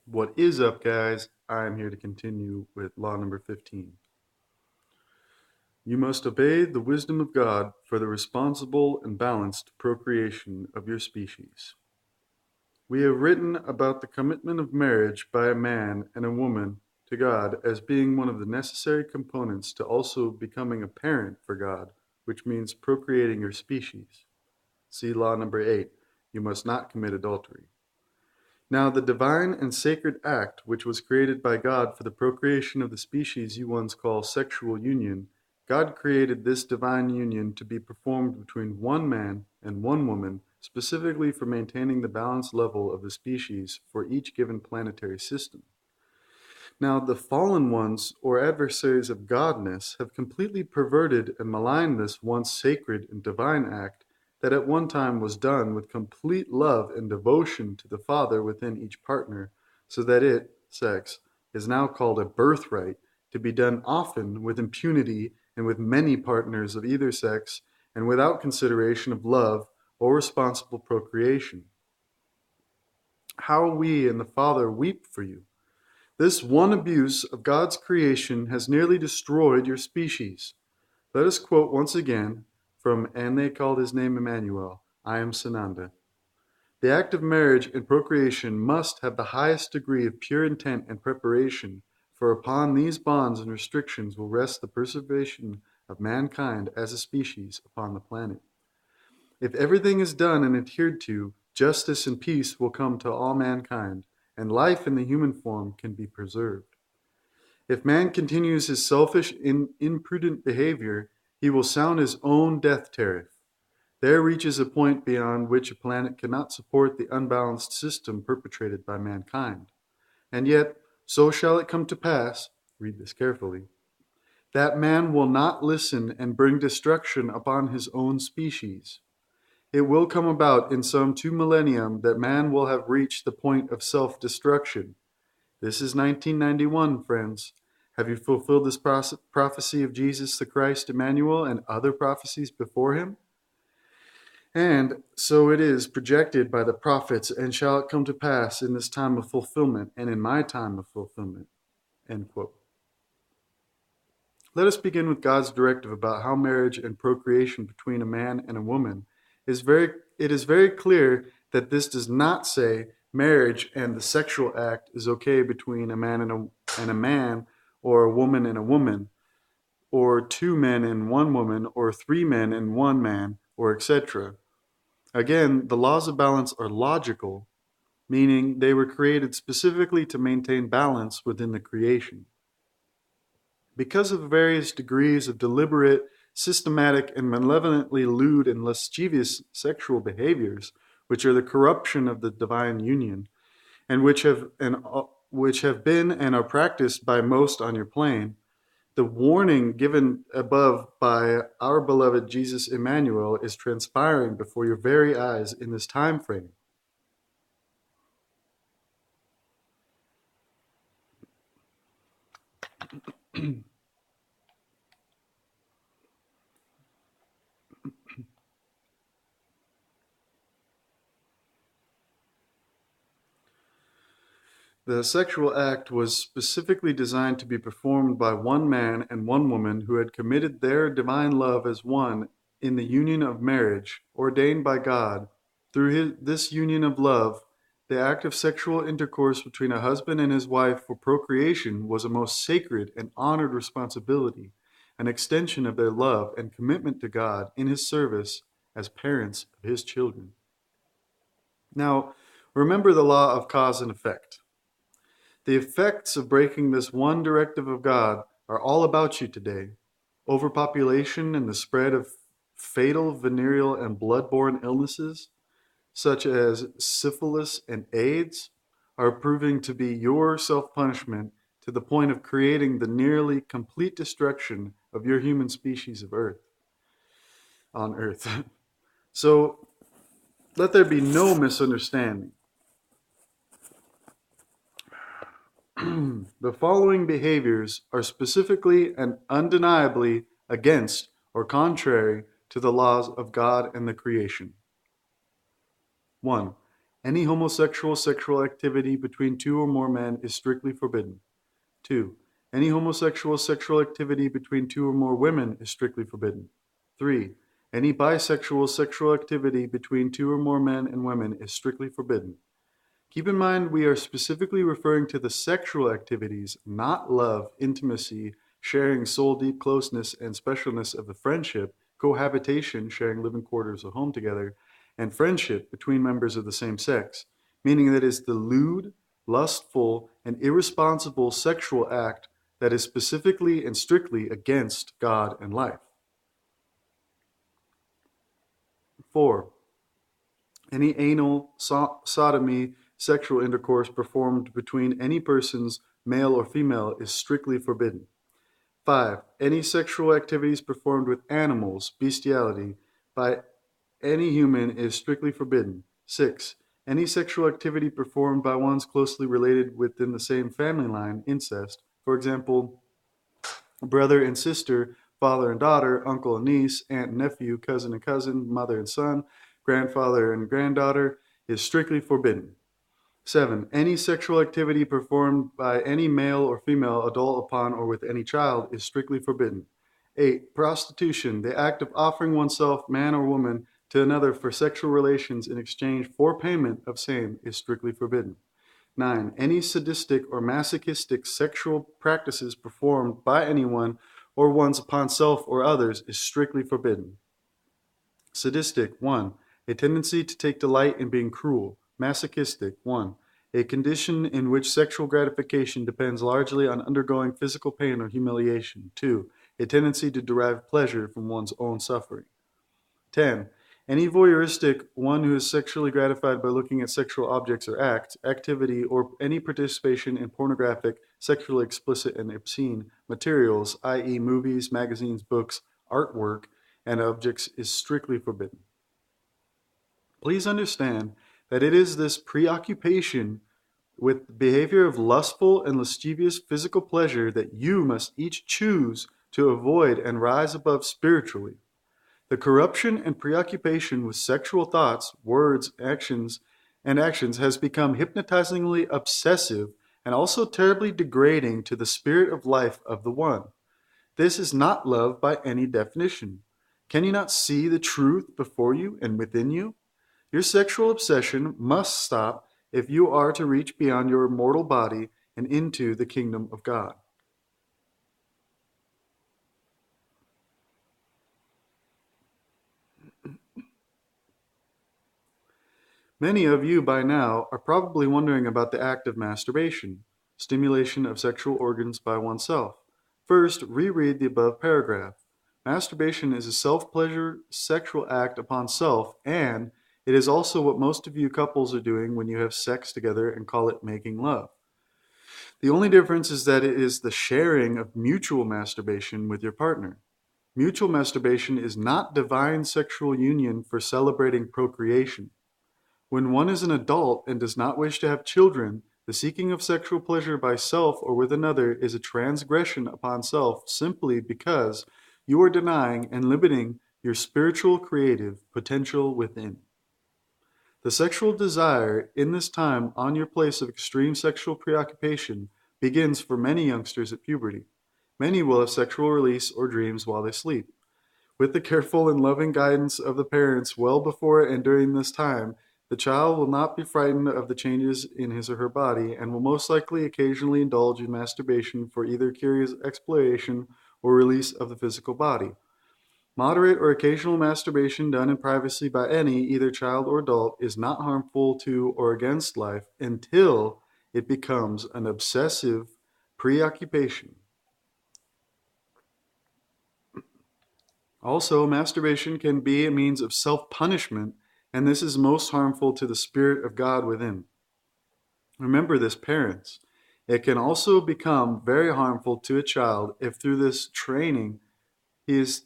What is up, guys? I'm here to continue with law number 15. You must obey the wisdom of God for the responsible and balanced procreation of your species. We have written about the commitment of marriage by a man and a woman to God as being one of the necessary components to also becoming a parent for God, which means procreating your species. See law number 8. You must not commit adultery. Now, the divine and sacred act which was created by God for the procreation of the species you once call sexual union, God created this divine union to be performed between one man and one woman, specifically for maintaining the balanced level of the species for each given planetary system. Now, the fallen ones, or adversaries of Godness, have completely perverted and maligned this once sacred and divine act that at one time was done with complete love and devotion to the Father within each partner, so that it, sex, is now called a birthright to be done often with impunity and with many partners of either sex and without consideration of love or responsible procreation. How we and the Father weep for you. This one abuse of God's creation has nearly destroyed your species. Let us quote once again from And They Called His Name Emmanuel, I Am Sananda. The act of marriage and procreation must have the highest degree of pure intent and preparation, for upon these bonds and restrictions will rest the preservation of mankind as a species upon the planet. If everything is done and adhered to, justice and peace will come to all mankind, and life in the human form can be preserved. If man continues his selfish and imprudent behavior, he will sound his own death tariff. There reaches a point beyond which a planet cannot support the unbalanced system perpetrated by mankind. And yet, so shall it come to pass, read this carefully, that man will not listen and bring destruction upon his own species. It will come about in some 2 millennium that man will have reached the point of self-destruction. This is 1991, friends. Have you fulfilled this prophecy of Jesus the Christ, Emmanuel, and other prophecies before him? And so it is projected by the prophets, and shall it come to pass in this time of fulfillment, and in my time of fulfillment. End quote. Let us begin with God's directive about how marriage and procreation between a man and a woman it is very clear that this does not say marriage and the sexual act is okay between a man and a man, or a woman and a woman, or 2 men and 1 woman, or 3 men and 1 man, or etc. Again, the laws of balance are logical, meaning they were created specifically to maintain balance within the creation. Because of various degrees of deliberate, systematic, and malevolently lewd and lascivious sexual behaviors, which are the corruption of the divine union, and which have been and are practiced by most on your plane, the warning given above by our beloved Jesus Emmanuel is transpiring before your very eyes in this time frame. The sexual act was specifically designed to be performed by 1 man and 1 woman who had committed their divine love as one in the union of marriage, ordained by God. Through this union of love, the act of sexual intercourse between a husband and his wife for procreation was a most sacred and honored responsibility, an extension of their love and commitment to God in his service as parents of his children. Now, remember the law of cause and effect. The effects of breaking this one directive of God are all about you today. Overpopulation and the spread of fatal venereal and blood-borne illnesses, such as syphilis and AIDS, are proving to be your self-punishment to the point of creating the nearly complete destruction of your human species on Earth. So let there be no misunderstanding. The following behaviors are specifically and undeniably against or contrary to the laws of God and the creation. 1. Any homosexual sexual activity between two or more men is strictly forbidden. 2. Any homosexual sexual activity between two or more women is strictly forbidden. 3. Any bisexual sexual activity between two or more men and women is strictly forbidden. Keep in mind we are specifically referring to the sexual activities, not love, intimacy, sharing soul-deep closeness and specialness of the friendship, cohabitation, sharing living quarters or home together, and friendship between members of the same sex, meaning that it's the lewd, lustful, and irresponsible sexual act that is specifically and strictly against God and life. 4. Any anal, sodomy, sexual intercourse performed between any persons, male or female, is strictly forbidden. 5. Any sexual activities performed with animals, bestiality, by any human is strictly forbidden. 6. Any sexual activity performed by ones closely related within the same family line, incest, for example, brother and sister, father and daughter, uncle and niece, aunt and nephew, cousin and cousin, mother and son, grandfather and granddaughter, is strictly forbidden. 7. Any sexual activity performed by any male or female adult upon or with any child is strictly forbidden. 8. Prostitution, the act of offering oneself, man or woman, to another for sexual relations in exchange for payment of same, is strictly forbidden. 9. Any sadistic or masochistic sexual practices performed by anyone or ones upon self or others is strictly forbidden. Sadistic, 1. A tendency to take delight in being cruel. Masochistic, 1. A condition in which sexual gratification depends largely on undergoing physical pain or humiliation. 2. A tendency to derive pleasure from one's own suffering. 10. Any voyeuristic, one who is sexually gratified by looking at sexual objects or acts, activity, or any participation in pornographic, sexually explicit, and obscene materials, i.e. movies, magazines, books, artwork, and objects, is strictly forbidden. Please understand that it is this preoccupation with the behavior of lustful and lascivious physical pleasure that you must each choose to avoid and rise above spiritually. The corruption and preoccupation with sexual thoughts, words, actions has become hypnotizingly obsessive and also terribly degrading to the spirit of life of the one. This is not love by any definition. Can you not see the truth before you and within you? Your sexual obsession must stop if you are to reach beyond your mortal body and into the kingdom of God. Many of you by now are probably wondering about the act of masturbation, stimulation of sexual organs by oneself. First, reread the above paragraph. Masturbation is a self-pleasure sexual act upon self, and it is also what most of you couples are doing when you have sex together and call it making love. The only difference is that it is the sharing of mutual masturbation with your partner. Mutual masturbation is not divine sexual union for celebrating procreation. When one is an adult and does not wish to have children, the seeking of sexual pleasure by self or with another is a transgression upon self simply because you are denying and limiting your spiritual creative potential within. The sexual desire in this time on your place of extreme sexual preoccupation begins for many youngsters at puberty. Many will have sexual release or dreams while they sleep. With the careful and loving guidance of the parents well before and during this time, the child will not be frightened of the changes in his or her body and will most likely occasionally indulge in masturbation for either curious exploration or release of the physical body. Moderate or occasional masturbation done in privacy by any, either child or adult, is not harmful to or against life until it becomes an obsessive preoccupation. Also, masturbation can be a means of self-punishment, and this is most harmful to the Spirit of God within. Remember this, parents. It can also become very harmful to a child if through his training he is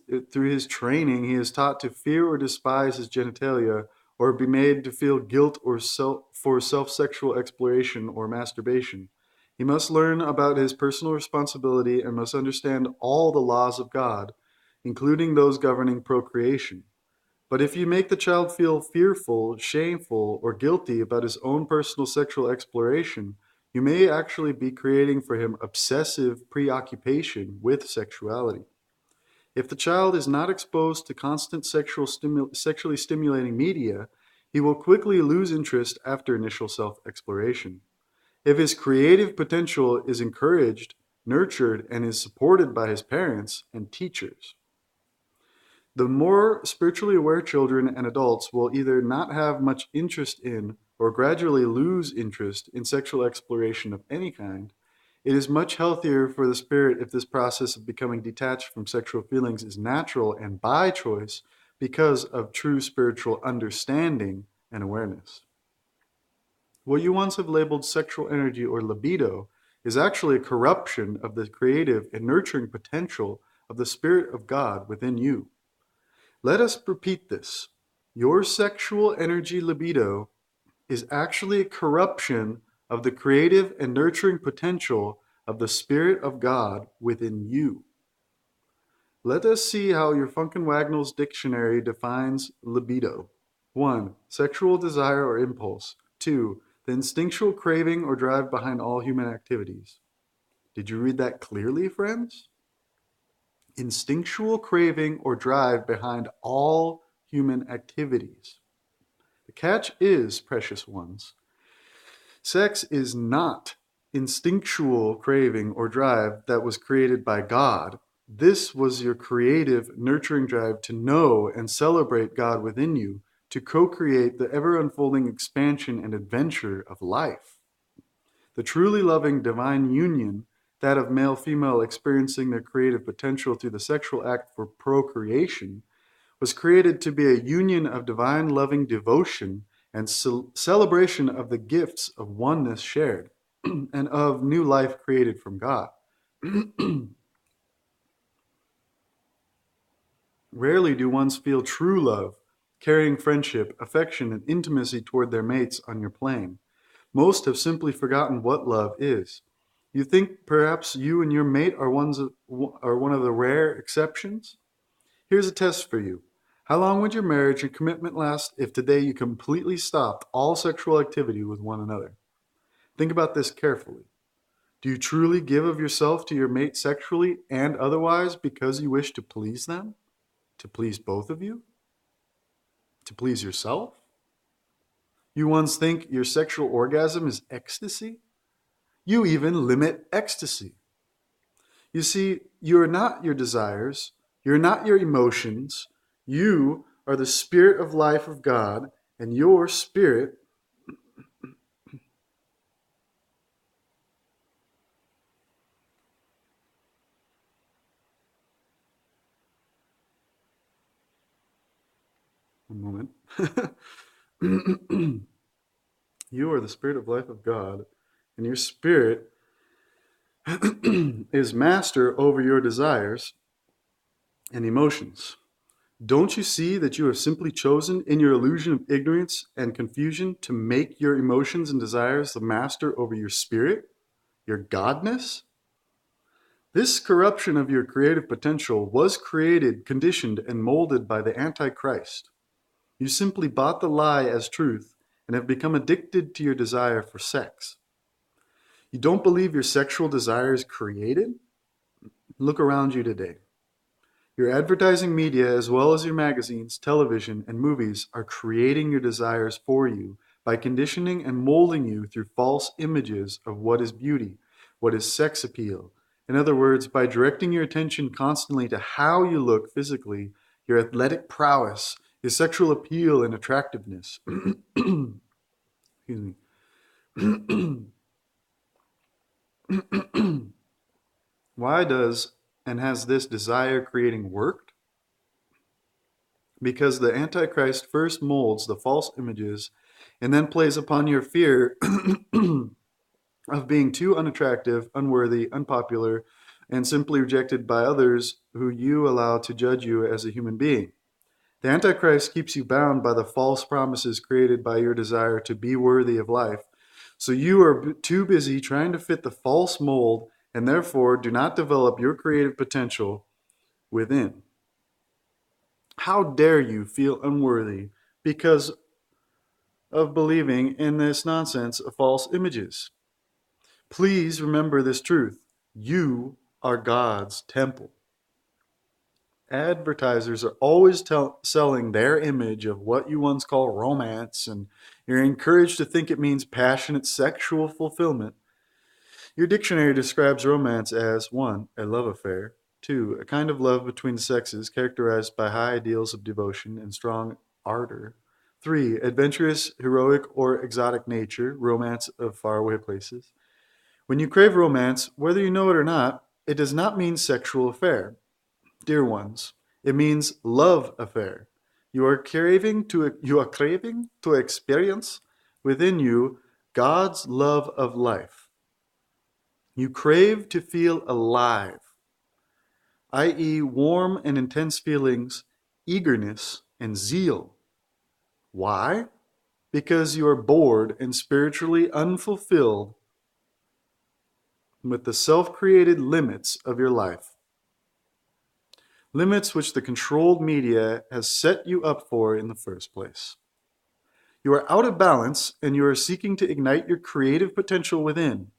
taught to fear or despise his genitalia, or be made to feel guilt for self-sexual exploration or masturbation. He must learn about his personal responsibility and must understand all the laws of God, including those governing procreation. But if you make the child feel fearful, shameful, or guilty about his own personal sexual exploration, you may actually be creating for him obsessive preoccupation with sexuality. If the child is not exposed to constant sexually stimulating media, he will quickly lose interest after initial self-exploration. If his creative potential is encouraged, nurtured, and is supported by his parents and teachers, the more spiritually aware children and adults will either not have much interest in or gradually lose interest in sexual exploration of any kind. It is much healthier for the spirit if this process of becoming detached from sexual feelings is natural and by choice because of true spiritual understanding and awareness. What you once have labeled sexual energy or libido is actually a corruption of the creative and nurturing potential of the Spirit of God within you. Let us repeat this. Your sexual energy libido is actually a corruption of the creative and nurturing potential of the Spirit of God within you. Let us see how your Funkin' Wagnall's dictionary defines libido. 1. Sexual desire or impulse. 2. The instinctual craving or drive behind all human activities. Did you read that clearly, friends? Instinctual craving or drive behind all human activities. The catch is, precious ones, sex is not instinctual craving or drive that was created by God. This was your creative, nurturing drive to know and celebrate God within you, to co-create the ever-unfolding expansion and adventure of life. The truly loving divine union, that of male-female experiencing their creative potential through the sexual act for procreation, was created to be a union of divine loving devotion and celebration of the gifts of oneness shared and of new life created from God. Rarely do ones feel true love, caring friendship, affection, and intimacy toward their mates on your plane. Most have simply forgotten what love is. You think perhaps you and your mate are one of the rare exceptions? Here's a test for you. How long would your marriage and commitment last if today you completely stopped all sexual activity with one another? Think about this carefully. Do you truly give of yourself to your mate sexually and otherwise because you wish to please them? To please both of you? To please yourself? You once think your sexual orgasm is ecstasy? You even limit ecstasy. You see, you're not your desires, you're not your emotions, you are the spirit of life of God, and your spirit one moment. You are the spirit of life of God, and your spirit is master over your desires and emotions. Don't you see that you have simply chosen in your illusion of ignorance and confusion to make your emotions and desires the master over your spirit, your godness? This corruption of your creative potential was created, conditioned, and molded by the Antichrist. You simply bought the lie as truth and have become addicted to your desire for sex. You don't believe your sexual desire is created? Look around you today. Your advertising media, as well as your magazines, television, and movies, are creating your desires for you by conditioning and molding you through false images of what is beauty, what is sex appeal. In other words, by directing your attention constantly to how you look physically, your athletic prowess, your sexual appeal and attractiveness. Excuse me. Why does and has this desire creating worked? Because the Antichrist first molds the false images and then plays upon your fear of being too unattractive, unworthy, unpopular, and simply rejected by others who you allow to judge you as a human being. The Antichrist keeps you bound by the false promises created by your desire to be worthy of life. So you are too busy trying to fit the false mold and therefore do not develop your creative potential within. How dare you feel unworthy because of believing in this nonsense of false images? Please remember this truth. You are God's temple. Advertisers are always selling their image of what you once called romance, and you're encouraged to think it means passionate sexual fulfillment. Your dictionary describes romance as 1. A love affair, 2. A kind of love between the sexes characterized by high ideals of devotion and strong ardor, 3. Adventurous, heroic, or exotic nature, romance of faraway places. When you crave romance, whether you know it or not, it does not mean sexual affair. Dear ones, it means love affair. You are craving to experience within you God's love of life. You crave to feel alive, i.e., warm and intense feelings, eagerness, and zeal. Why? Because you are bored and spiritually unfulfilled with the self-created limits of your life. Limits which the controlled media has set you up for in the first place. You are out of balance and you are seeking to ignite your creative potential within.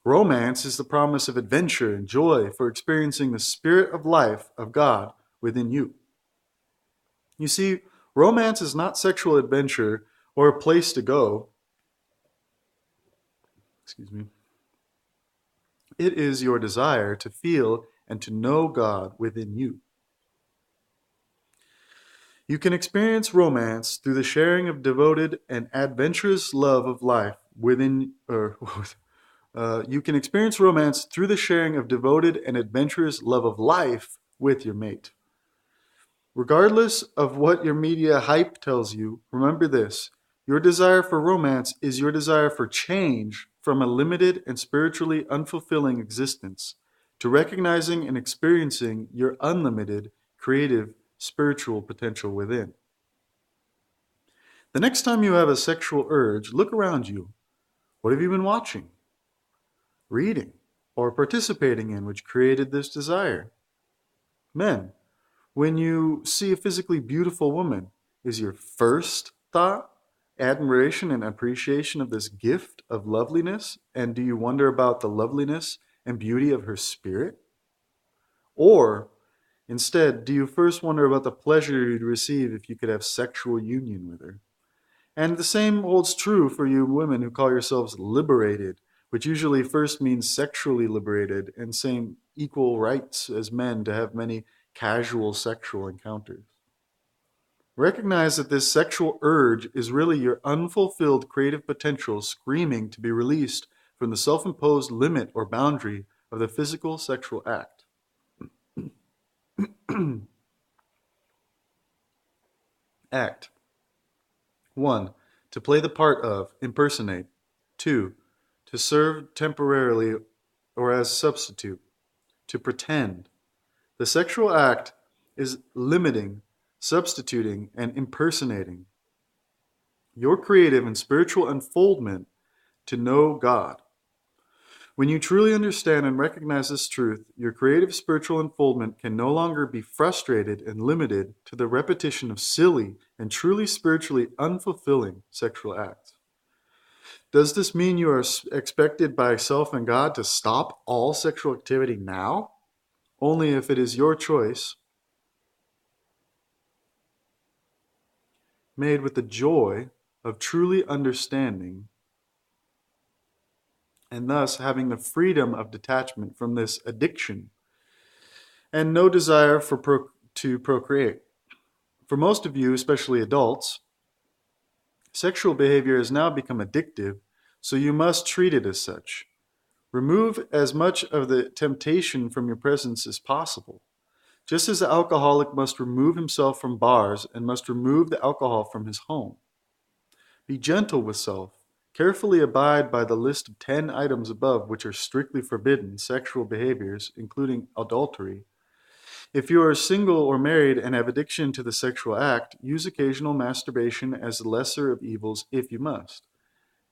Romance is the promise of adventure and joy for experiencing the spirit of life of God within you. You see, romance is not sexual adventure or a place to go. It is your desire to feel and to know God within you. You can experience romance through the sharing of devoted and adventurous love of life within, you can experience romance through the sharing of devoted and adventurous love of life with your mate. Regardless of what your media hype tells you, remember this: your desire for romance is your desire for change from a limited and spiritually unfulfilling existence to recognizing and experiencing your unlimited, creative, spiritual potential within. The next time you have a sexual urge, look around you. What have you been watching, reading, or participating in which created this desire? Men, when you see a physically beautiful woman, is your first thought admiration and appreciation of this gift of loveliness? And do you wonder about the loveliness and beauty of her spirit? Or instead, do you first wonder about the pleasure you'd receive if you could have sexual union with her? And the same holds true for you women who call yourselves liberated, which usually first means sexually liberated and same equal rights as men to have many casual sexual encounters. Recognize that this sexual urge is really your unfulfilled creative potential screaming to be released from the self-imposed limit or boundary of the physical sexual act. Act. 1. To play the part of, impersonate. 2. To serve temporarily or as substitute. To pretend. The sexual act is limiting, substituting, and impersonating your creative and spiritual unfoldment to know God. When you truly understand and recognize this truth, your creative spiritual unfoldment can no longer be frustrated and limited to the repetition of silly and truly spiritually unfulfilling sexual acts. Does this mean you are expected by self and God to stop all sexual activity now? Only if it is your choice, made with the joy of truly understanding and thus having the freedom of detachment from this addiction and no desire to procreate. For most of you, especially adults, sexual behavior has now become addictive, so you must treat it as such. Remove as much of the temptation from your presence as possible. Just as the alcoholic must remove himself from bars and must remove the alcohol from his home. Be gentle with self. Carefully abide by the list of 10 items above which are strictly forbidden sexual behaviors, including adultery. If you are single or married and have addiction to the sexual act, use occasional masturbation as the lesser of evils if you must.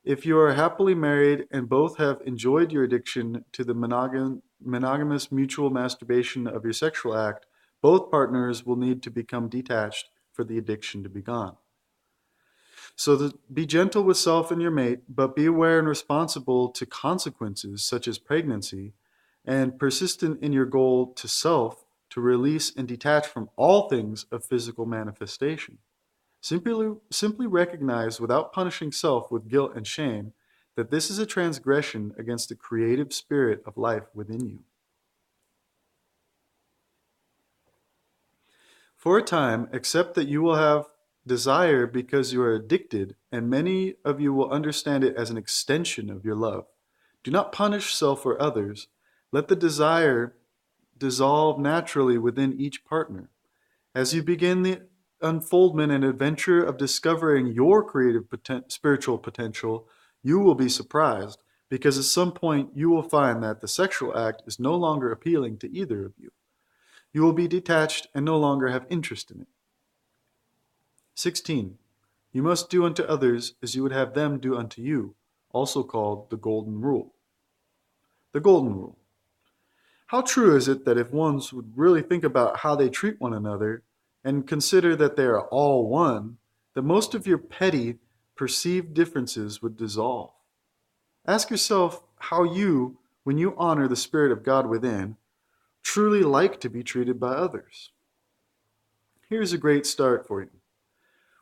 If you are happily married and both have enjoyed your addiction to the monogamous mutual masturbation of your sexual act, Both partners will need to become detached for the addiction to be gone. So be gentle with self and your mate, but be aware and responsible to consequences such as pregnancy, and persistent in your goal to self to release and detach from all things of physical manifestation. Simply recognize without punishing self with guilt and shame that this is a transgression against the creative spirit of life within you. For a time, accept that you will have desire because you are addicted, and many of you will understand it as an extension of your love. Do not punish self or others. Let the desire dissolve naturally within each partner. As you begin the unfoldment and adventure of discovering your creative spiritual potential, you will be surprised because at some point you will find that the sexual act is no longer appealing to either of you. You will be detached and no longer have interest in it. 16. You must do unto others as you would have them do unto you, also called the Golden Rule. The Golden Rule. How true is it that if ones would really think about how they treat one another and consider that they are all one, that most of your petty, perceived differences would dissolve? Ask yourself how you, when you honor the Spirit of God within, truly like to be treated by others. Here's a great start for you.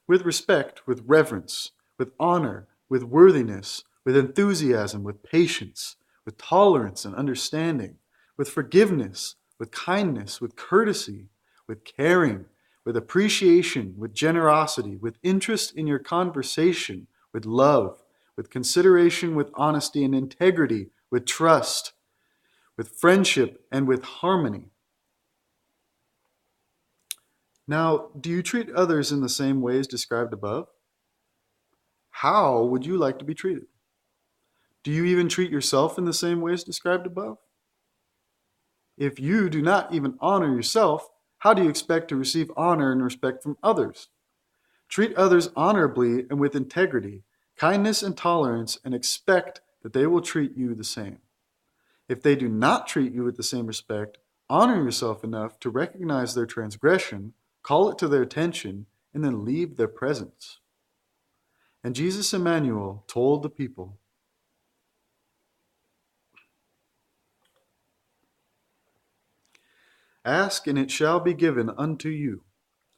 With respect, with reverence, with honor, with worthiness, with enthusiasm, with patience, with tolerance and understanding, with forgiveness, with kindness, with courtesy, with caring, with appreciation, with generosity, with interest in your conversation, with love, with consideration, with honesty and integrity, with trust, with friendship, and with harmony. Now, do you treat others in the same ways described above? How would you like to be treated? Do you even treat yourself in the same ways described above? If you do not even honor yourself, how do you expect to receive honor and respect from others? Treat others honorably and with integrity, kindness and tolerance, and expect that they will treat you the same. If they do not treat you with the same respect, honor yourself enough to recognize their transgression, call it to their attention, and then leave their presence. And Jesus Emmanuel told the people, "Ask, and it shall be given unto you.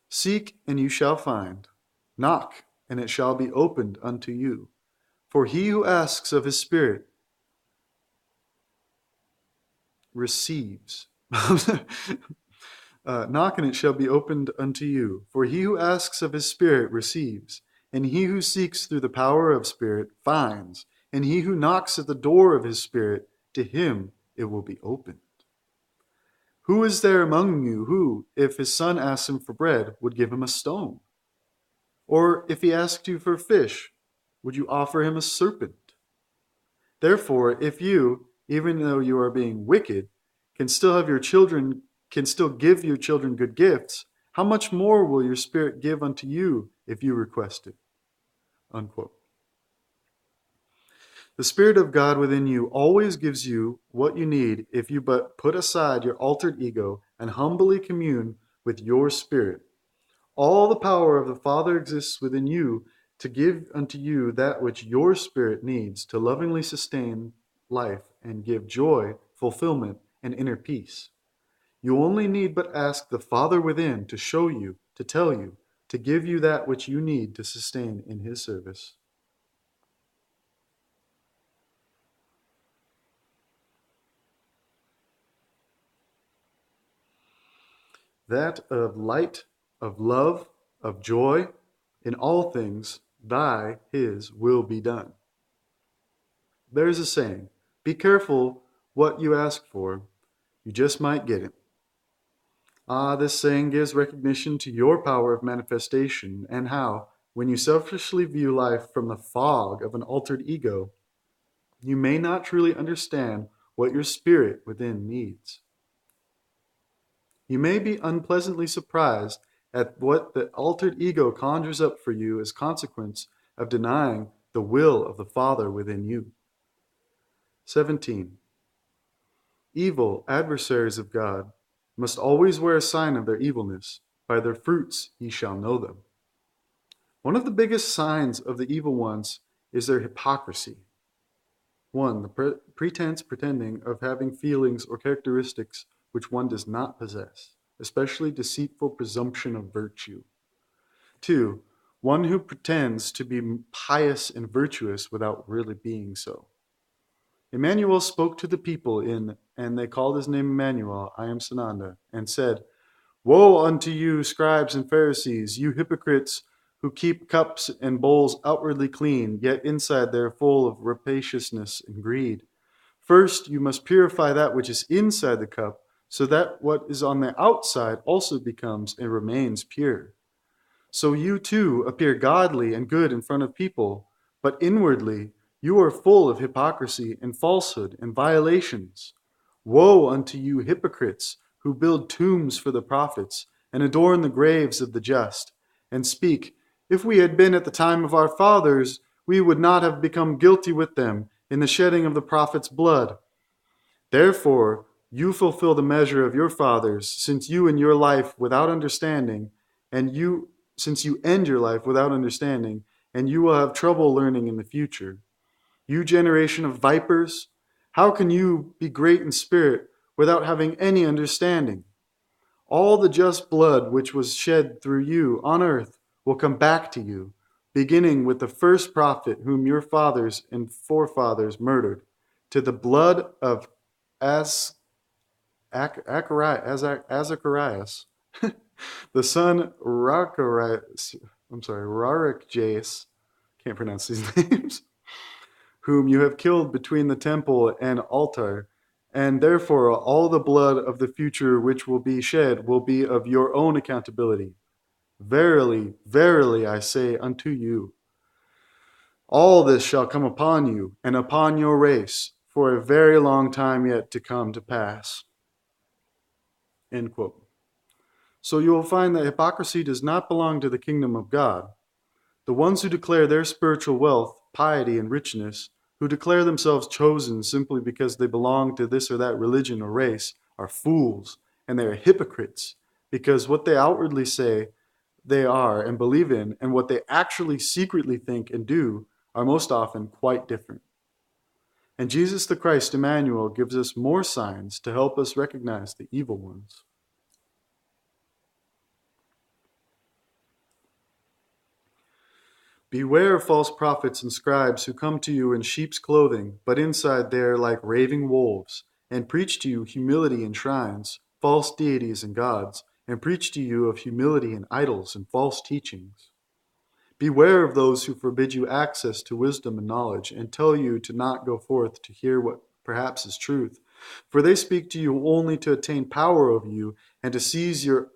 Seek, and you shall find. Knock, and it shall be opened unto you. For he who asks of his Spirit receives." Knock, and it shall be opened unto you. For he who asks of his Spirit receives, and he who seeks through the power of Spirit finds, and he who knocks at the door of his Spirit, to him it will be opened. Who is there among you who, if his son asks him for bread, would give him a stone? Or if he asked you for fish, would you offer him a serpent? Therefore, if you, even though you are being wicked, can still give your children good gifts, how much more will your Spirit give unto you if you request it? Unquote. The Spirit of God within you always gives you what you need if you but put aside your altered ego and humbly commune with your spirit. All the power of the Father exists within you to give unto you that which your spirit needs to lovingly sustain life and give joy, fulfillment, and inner peace. You only need but ask the Father within to show you, to tell you, to give you that which you need to sustain in His service. That of light, of love, of joy, in all things, His will be done. There's a saying, be careful what you ask for, you just might get it. This saying gives recognition to your power of manifestation and how, when you selfishly view life from the fog of an altered ego, you may not truly understand what your spirit within needs. You may be unpleasantly surprised at what the altered ego conjures up for you as consequence of denying the will of the Father within you. 17. Evil adversaries of God must always wear a sign of their evilness. By their fruits ye shall know them. One of the biggest signs of the evil ones is their hypocrisy. 1. The pretending of having feelings or characteristics which one does not possess, especially deceitful presumption of virtue. 2. One who pretends to be pious and virtuous without really being so. Emmanuel spoke to the people and they called his name Emmanuel, I am Sananda, and said, Woe unto you, scribes and Pharisees, you hypocrites, who keep cups and bowls outwardly clean, yet inside they are full of rapaciousness and greed. First, you must purify that which is inside the cup, so that what is on the outside also becomes and remains pure. So you too appear godly and good in front of people, but inwardly you are full of hypocrisy and falsehood and violations. Woe unto you, hypocrites, who build tombs for the prophets and adorn the graves of the just, and speak, If we had been at the time of our fathers, we would not have become guilty with them in the shedding of the prophets' blood. Therefore, you fulfill the measure of your fathers, since you end your life without understanding, and you end your life without understanding, and you will have trouble learning in the future. You generation of vipers, how can you be great in spirit without having any understanding? All the just blood which was shed through you on earth will come back to you, beginning with the first prophet whom your fathers and forefathers murdered, to the blood of Azacharias, the son Rarachjace, can't pronounce these names, whom you have killed between the temple and altar, and therefore all the blood of the future which will be shed will be of your own accountability. Verily, verily, I say unto you, all this shall come upon you and upon your race for a very long time yet to come to pass. End quote. So you will find that hypocrisy does not belong to the kingdom of God. The ones who declare their spiritual wealth, piety, and richness, who declare themselves chosen simply because they belong to this or that religion or race, are fools, and they are hypocrites, because what they outwardly say they are and believe in, and what they actually secretly think and do, are most often quite different. And Jesus the Christ, Emmanuel, gives us more signs to help us recognize the evil ones. Beware of false prophets and scribes who come to you in sheep's clothing, but inside they are like raving wolves, and preach to you humility in shrines, false deities and gods, and preach to you of humility in idols and false teachings. Beware of those who forbid you access to wisdom and knowledge, and tell you to not go forth to hear what perhaps is truth, for they speak to you only to attain power over you and to seize your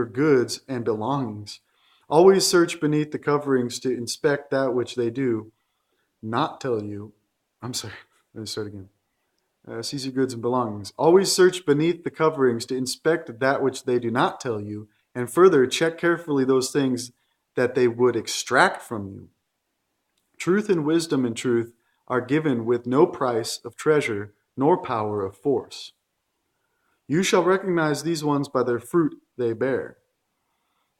goods and belongings. Always search beneath the coverings to inspect that which they do not tell you. Let me start again. Seize your goods and belongings. Always search beneath the coverings to inspect that which they do not tell you, and further check carefully those things that they would extract from you. Truth and wisdom and truth are given with no price of treasure nor power of force. You shall recognize these ones by their fruit they bear.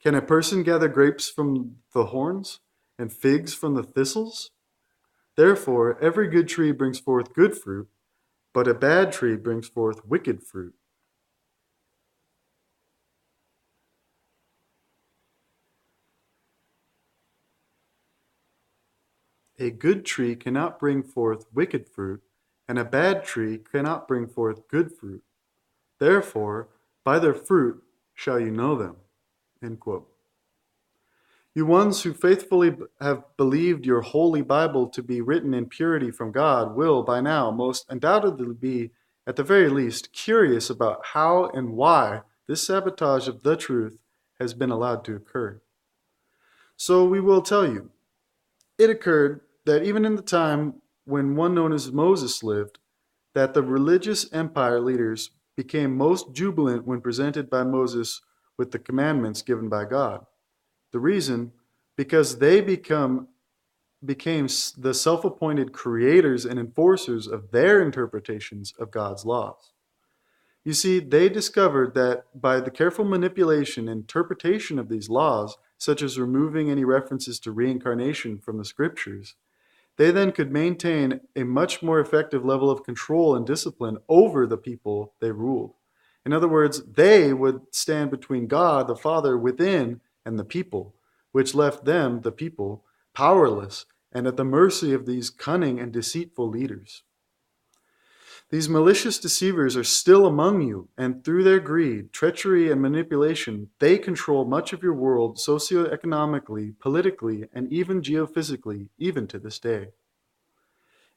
Can a person gather grapes from the horns and figs from the thistles? Therefore, every good tree brings forth good fruit, but a bad tree brings forth wicked fruit. A good tree cannot bring forth wicked fruit, and a bad tree cannot bring forth good fruit. Therefore, by their fruit shall you know them. End quote. You ones who faithfully have believed your holy Bible to be written in purity from God will, by now, most undoubtedly be, at the very least, curious about how and why this sabotage of the truth has been allowed to occur. So we will tell you. It occurred that even in the time when one known as Moses lived, that the religious empire leaders became most jubilant when presented by Moses with the commandments given by God. The reason, because they became the self-appointed creators and enforcers of their interpretations of God's laws. You see, they discovered that by the careful manipulation and interpretation of these laws, such as removing any references to reincarnation from the scriptures, they then could maintain a much more effective level of control and discipline over the people they ruled. In other words, they would stand between God, the Father, within, and the people, which left them, the people, powerless and at the mercy of these cunning and deceitful leaders. These malicious deceivers are still among you, and through their greed, treachery, and manipulation, they control much of your world socioeconomically, politically, and even geophysically, even to this day.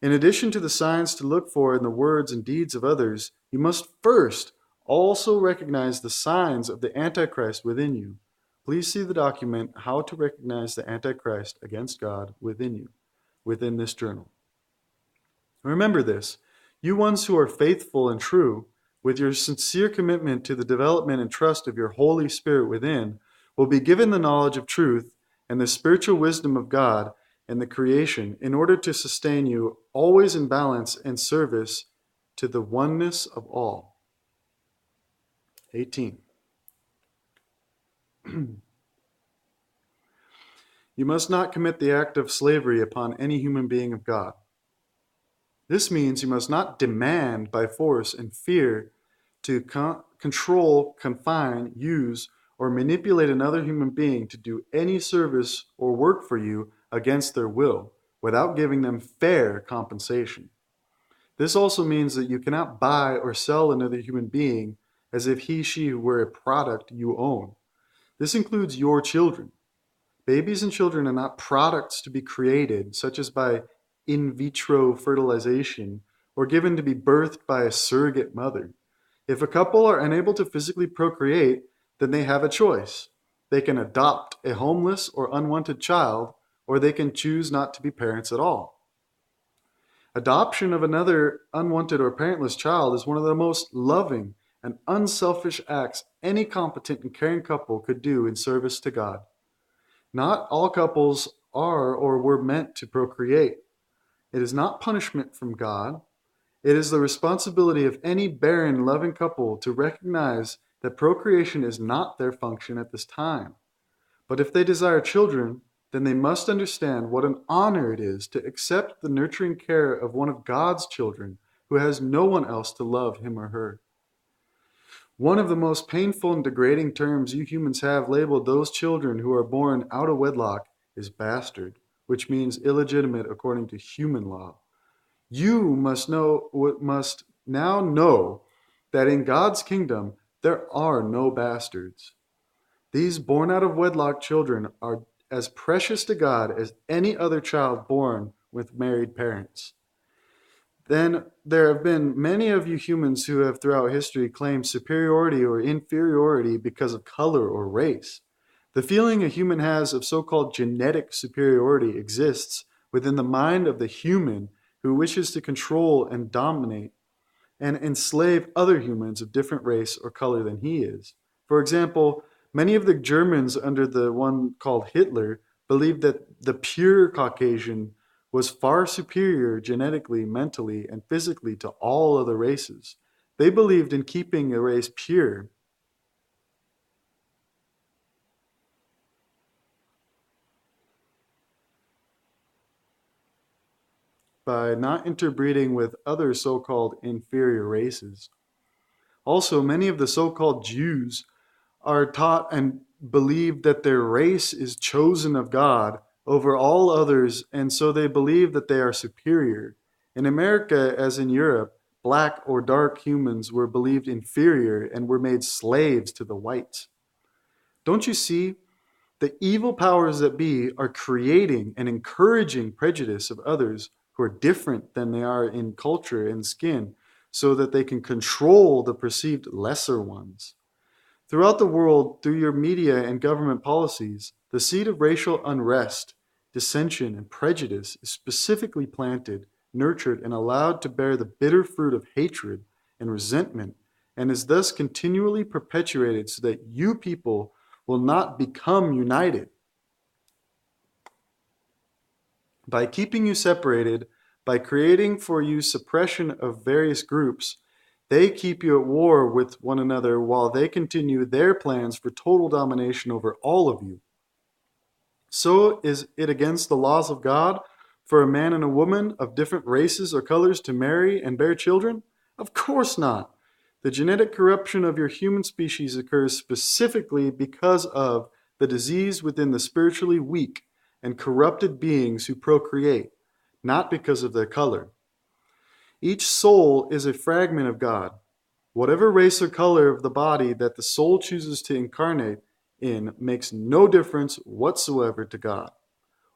In addition to the signs to look for in the words and deeds of others, you must first also recognize the signs of the Antichrist within you. Please see the document, How to Recognize the Antichrist Against God Within You, within this journal. Remember this, you ones who are faithful and true, with your sincere commitment to the development and trust of your Holy Spirit within, will be given the knowledge of truth and the spiritual wisdom of God and the creation in order to sustain you always in balance and service to the oneness of all. 18. You must not commit the act of slavery upon any human being of God. This means you must not demand by force and fear to control, confine, use, or manipulate another human being to do any service or work for you against their will, without giving them fair compensation. This also means that you cannot buy or sell another human being as if she were a product you own. This includes your children. Babies and children are not products to be created, such as by in vitro fertilization, or given to be birthed by a surrogate mother. If a couple are unable to physically procreate, then they have a choice. They can adopt a homeless or unwanted child, or they can choose not to be parents at all. Adoption of another unwanted or parentless child is one of the most loving and unselfish acts any competent and caring couple could do in service to God. Not all couples are or were meant to procreate. It is not punishment from God. It is the responsibility of any barren, loving couple to recognize that procreation is not their function at this time. But if they desire children, then they must understand what an honor it is to accept the nurturing care of one of God's children who has no one else to love him or her. One of the most painful and degrading terms you humans have labeled those children who are born out of wedlock is bastard, which means illegitimate according to human law. You must now know that in God's kingdom there are no bastards. These born out of wedlock children are as precious to God as any other child born with married parents. Then there have been many of you humans who have throughout history claimed superiority or inferiority because of color or race. The feeling a human has of so-called genetic superiority exists within the mind of the human who wishes to control and dominate and enslave other humans of different race or color than he is. For example, many of the Germans under the one called Hitler believed that the pure Caucasian was far superior genetically, mentally, and physically to all other races. They believed in keeping a race pure. By not interbreeding with other so-called inferior races. Also, many of the so-called Jews are taught and believe that their race is chosen of God over all others, and so they believe that they are superior. In America, as in Europe, black or dark humans were believed inferior and were made slaves to the whites. Don't you see? The evil powers that be are creating and encouraging prejudice of others who are different than they are in culture and skin, so that they can control the perceived lesser ones. Throughout the world, through your media and government policies, the seed of racial unrest, dissension, and prejudice is specifically planted, nurtured, and allowed to bear the bitter fruit of hatred and resentment, and is thus continually perpetuated so that you people will not become united. By keeping you separated, by creating for you suppression of various groups, They keep you at war with one another while they continue their plans for total domination over all of you. So is it against the laws of God for a man and a woman of different races or colors to marry and bear children? Of course not. The genetic corruption of your human species occurs specifically because of the disease within the spiritually weak and corrupted beings who procreate, not because of their color. Each soul is a fragment of God. Whatever race or color of the body that the soul chooses to incarnate in makes no difference whatsoever to God.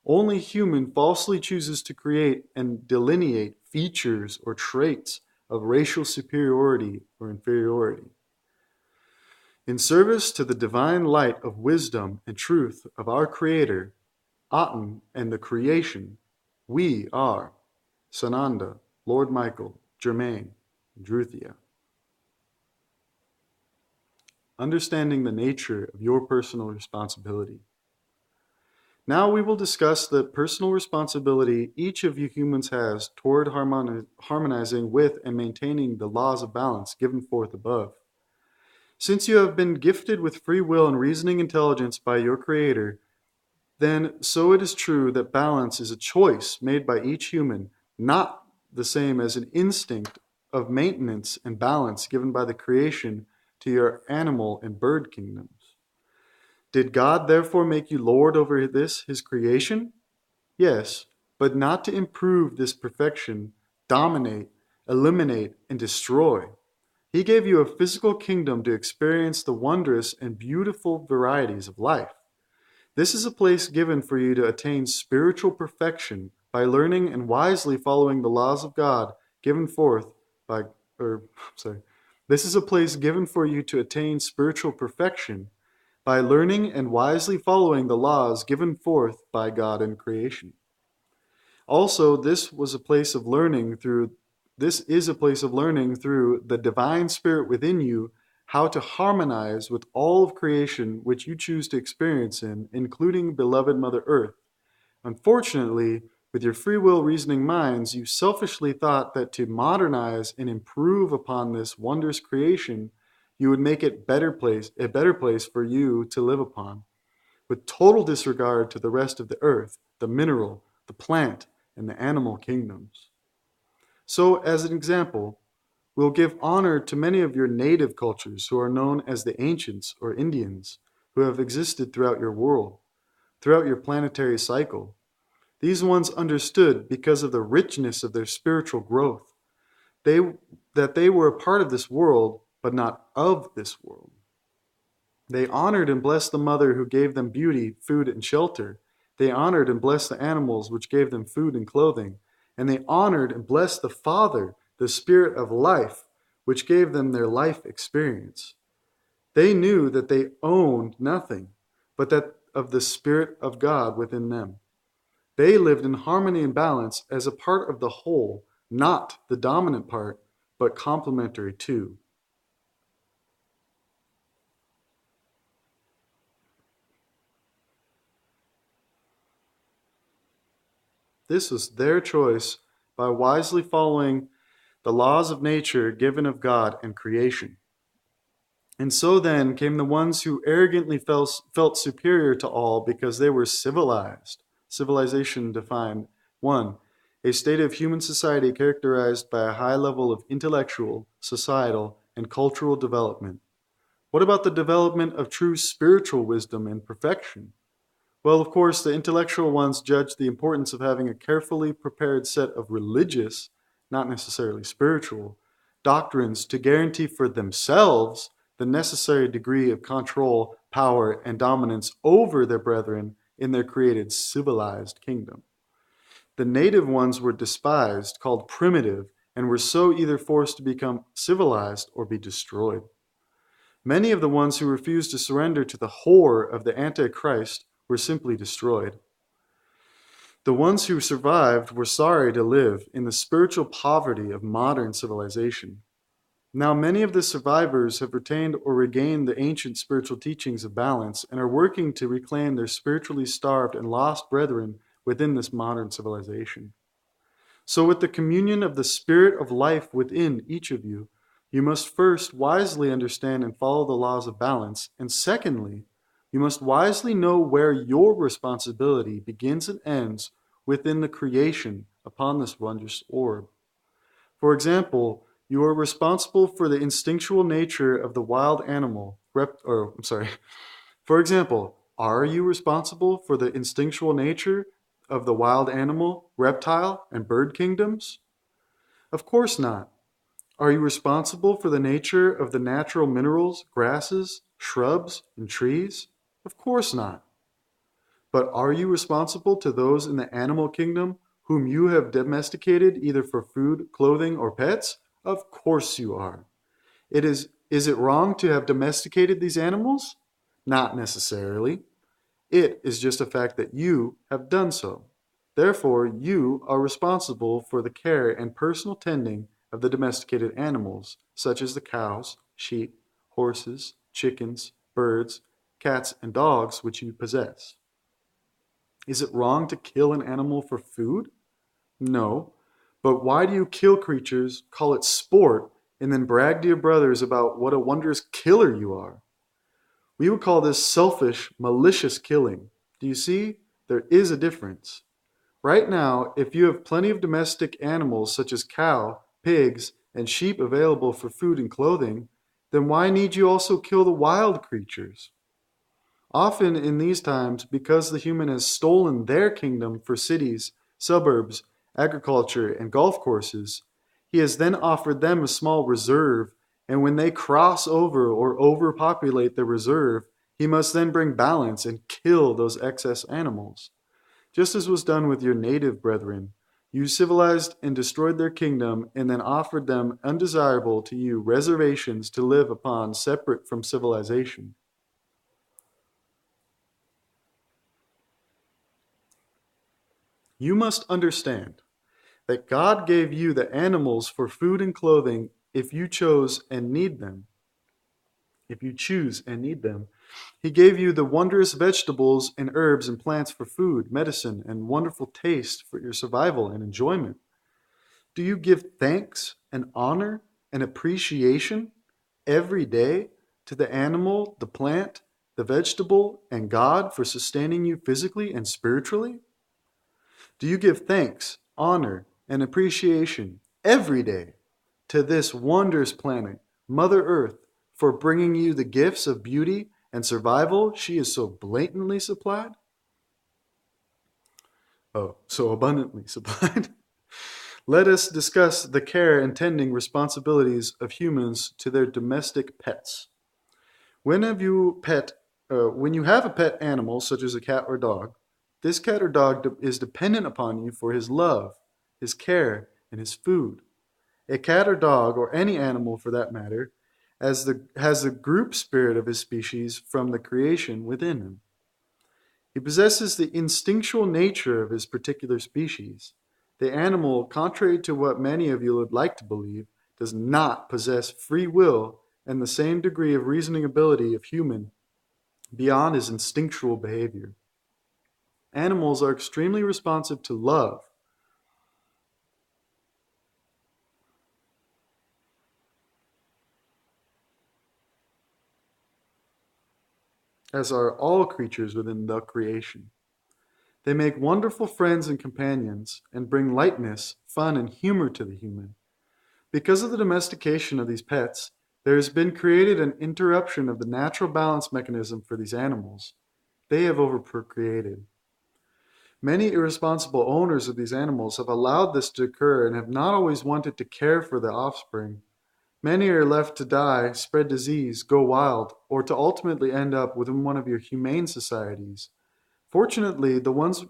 Only human falsely chooses to create and delineate features or traits of racial superiority or inferiority. In service to the divine light of wisdom and truth of our Creator, Aten, and the creation, we are Sananda, Lord Michael, Germain, and Druthia. Understanding the nature of your personal responsibility. Now we will discuss the personal responsibility each of you humans has toward harmonizing with and maintaining the laws of balance given forth above. Since you have been gifted with free will and reasoning intelligence by your Creator, then so it is true that balance is a choice made by each human, not the same as an instinct of maintenance and balance given by the creation to your animal and bird kingdoms. Did God therefore make you Lord over this, his creation? Yes, but not to improve this perfection, dominate, eliminate, and destroy. He gave you a physical kingdom to experience the wondrous and beautiful varieties of life. This is a place given for you to attain spiritual perfection by learning and wisely following the laws of God given forth by, this is a place given for you to attain spiritual perfection by learning and wisely following the laws given forth by God in creation. Also, this is a place of learning through the divine spirit within you how to harmonize with all of creation which you choose to experience in, including beloved Mother Earth. Unfortunately, with your free will reasoning minds, you selfishly thought that to modernize and improve upon this wondrous creation, you would make it a better place for you to live upon, with total disregard to the rest of the earth, the mineral, the plant, and the animal kingdoms. So, as an example, we'll give honor to many of your native cultures who are known as the ancients or Indians, who have existed throughout your world, throughout your planetary cycle. These ones understood, because of the richness of their spiritual growth, that they were a part of this world, but not of this world. They honored and blessed the mother who gave them beauty, food, and shelter. They honored and blessed the animals which gave them food and clothing. And they honored and blessed the Father, the Spirit of life, which gave them their life experience. They knew that they owned nothing, but that of the Spirit of God within them. They lived in harmony and balance as a part of the whole, not the dominant part, but complementary to. This was their choice by wisely following the laws of nature given of God and creation. And so then came the ones who arrogantly felt superior to all because they were civilized. Civilization defined: 1. A state of human society characterized by a high level of intellectual, societal, and cultural development. What about the development of true spiritual wisdom and perfection? Well, of course, the intellectual ones judge the importance of having a carefully prepared set of religious, not necessarily spiritual, doctrines to guarantee for themselves the necessary degree of control, power, and dominance over their brethren in their created civilized kingdom. The native ones were despised, called primitive, and were so either forced to become civilized or be destroyed. Many of the ones who refused to surrender to the horror of the Antichrist were simply destroyed. The ones who survived were sorry to live in the spiritual poverty of modern civilization. Now, many of the survivors have retained or regained the ancient spiritual teachings of balance and are working to reclaim their spiritually starved and lost brethren within this modern civilization. So, with the communion of the Spirit of life within each of you, You must first wisely understand and follow the laws of balance, and secondly, you must wisely know where your responsibility begins and ends within the creation upon this wondrous orb. For example, you are responsible for the instinctual nature of the wild animal. For example, are you responsible for the instinctual nature of the wild animal, reptile, and bird kingdoms? Of course not. Are you responsible for the nature of the natural minerals, grasses, shrubs, and trees? Of course not. But are you responsible to those in the animal kingdom whom you have domesticated either for food, clothing, or pets? Of course you are. Is it wrong to have domesticated these animals? Not necessarily. It is just a fact that you have done so. Therefore, you are responsible for the care and personal tending of the domesticated animals, such as the cows, sheep, horses, chickens, birds, cats, and dogs which you possess. Is it wrong to kill an animal for food? No. But why do you kill creatures, call it sport, and then brag to your brothers about what a wondrous killer you are? We would call this selfish, malicious killing. Do you see? There is a difference. Right now, if you have plenty of domestic animals such as cow, pigs, and sheep available for food and clothing, then why need you also kill the wild creatures? Often in these times, because the human has stolen their kingdom for cities, suburbs, agriculture, and golf courses, he has then offered them a small reserve, and when they cross over or overpopulate the reserve, he must then bring balance and kill those excess animals. Just as was done with your native brethren, you civilized and destroyed their kingdom and then offered them undesirable to you reservations to live upon separate from civilization. You must understand that God gave you the animals for food and clothing if you chose and need them. If you choose and need them. He gave you the wondrous vegetables and herbs and plants for food, medicine, and wonderful taste for your survival and enjoyment. Do you give thanks and honor and appreciation every day to the animal, the plant, the vegetable, and God for sustaining you physically and spiritually? Do you give thanks, honor, and appreciation every day to this wondrous planet, Mother Earth, for bringing you the gifts of beauty and survival she is so blatantly supplied? Oh, so abundantly supplied. Let us discuss the care and tending responsibilities of humans to their domestic pets. When when you have a pet animal, such as a cat or dog, this cat or dog is dependent upon you for his love, his care, and his food. A cat or dog, or any animal for that matter, has the group spirit of his species from the creation within him. He possesses the instinctual nature of his particular species. The animal, contrary to what many of you would like to believe, does not possess free will and the same degree of reasoning ability of human beyond his instinctual behavior. Animals are extremely responsive to love. As are all creatures within the creation. They make wonderful friends and companions and bring lightness, fun, and humor to the human. Because of the domestication of these pets, there has been created an interruption of the natural balance mechanism for these animals. They have overprocreated. Many irresponsible owners of these animals have allowed this to occur and have not always wanted to care for the offspring. Many are left to die, spread disease, go wild, or to ultimately end up within one of your humane societies. Fortunately, the ones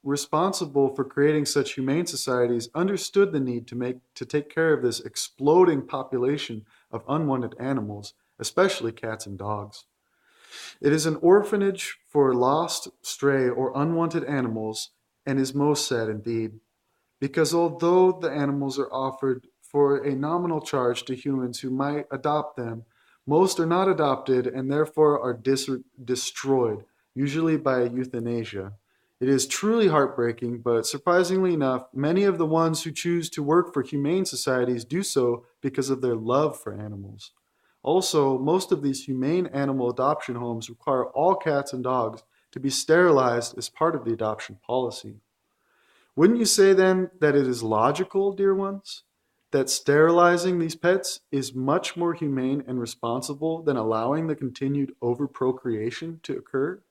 responsible for creating such humane societies understood the need to take care of this exploding population of unwanted animals, especially cats and dogs. It is an orphanage for lost, stray, or unwanted animals, and is most sad indeed, because although the animals are offered for a nominal charge to humans who might adopt them, most are not adopted and therefore are destroyed, usually by euthanasia, It is truly heartbreaking, but surprisingly enough, many of the ones who choose to work for humane societies do so because of their love for animals. Also, most of these humane animal adoption homes require all cats and dogs to be sterilized as part of the adoption policy. Wouldn't you say then that it is logical, dear ones, that sterilizing these pets is much more humane and responsible than allowing the continued overprocreation to occur?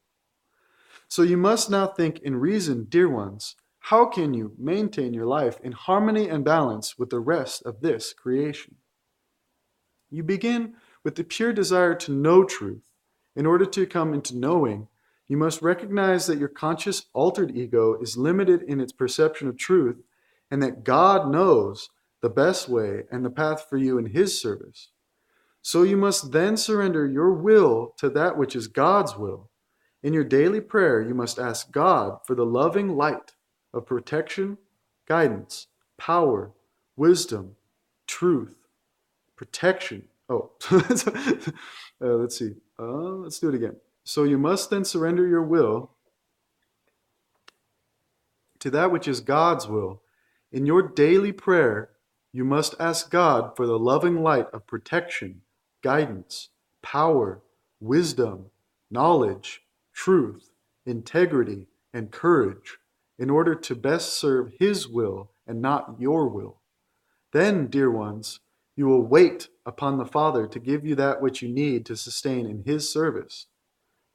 So you must now think in reason, dear ones. How can you maintain your life in harmony and balance with the rest of this creation? You begin with the pure desire to know truth. In order to come into knowing, you must recognize that your conscious altered ego is limited in its perception of truth and that God knows the best way and the path for you in His service. So you must then surrender your will to that which is God's will. In your daily prayer, you must ask God for the loving light of protection, guidance, power, wisdom, truth, protection. Oh, let's see. Let's do it again. So you must then surrender your will to that which is God's will. In your daily prayer, you must ask God for the loving light of protection, guidance, power, wisdom, knowledge, truth, integrity, and courage in order to best serve His will and not your will. Then, dear ones, you will wait upon the Father to give you that which you need to sustain in His service.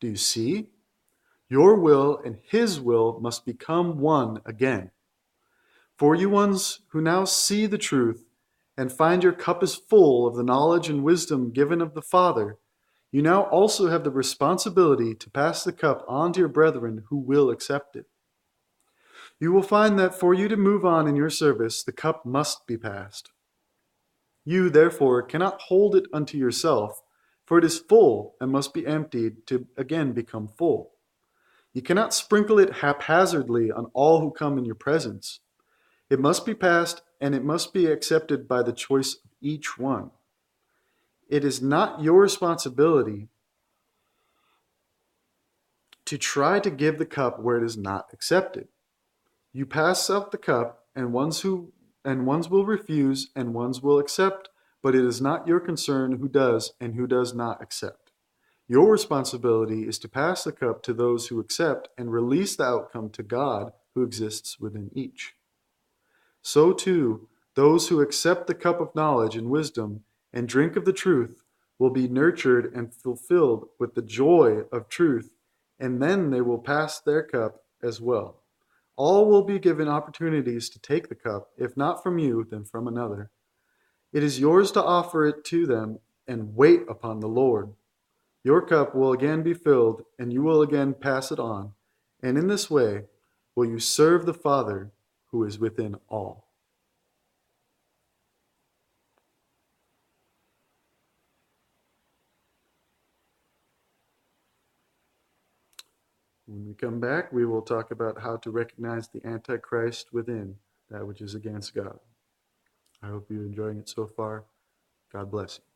Do you see? Your will and His will must become one again. For you ones who now see the truth and find your cup is full of the knowledge and wisdom given of the Father, you now also have the responsibility to pass the cup on to your brethren who will accept it. You will find that for you to move on in your service, the cup must be passed. You, therefore, cannot hold it unto yourself, for it is full and must be emptied to again become full. You cannot sprinkle it haphazardly on all who come in your presence. It must be passed, and it must be accepted by the choice of each one. It is not your responsibility to try to give the cup where it is not accepted. You pass out the cup, and ones will refuse, and ones will accept, but it is not your concern who does and who does not accept. Your responsibility is to pass the cup to those who accept and release the outcome to God who exists within each. So too, those who accept the cup of knowledge and wisdom and drink of the truth will be nurtured and fulfilled with the joy of truth, and then they will pass their cup as well. All will be given opportunities to take the cup, if not from you, then from another. It is yours to offer it to them and wait upon the Lord. Your cup will again be filled, and you will again pass it on, and in this way will you serve the Father who is within all. When we come back, we will talk about how to recognize the Antichrist within, that which is against God. I hope you're enjoying it so far. God bless you.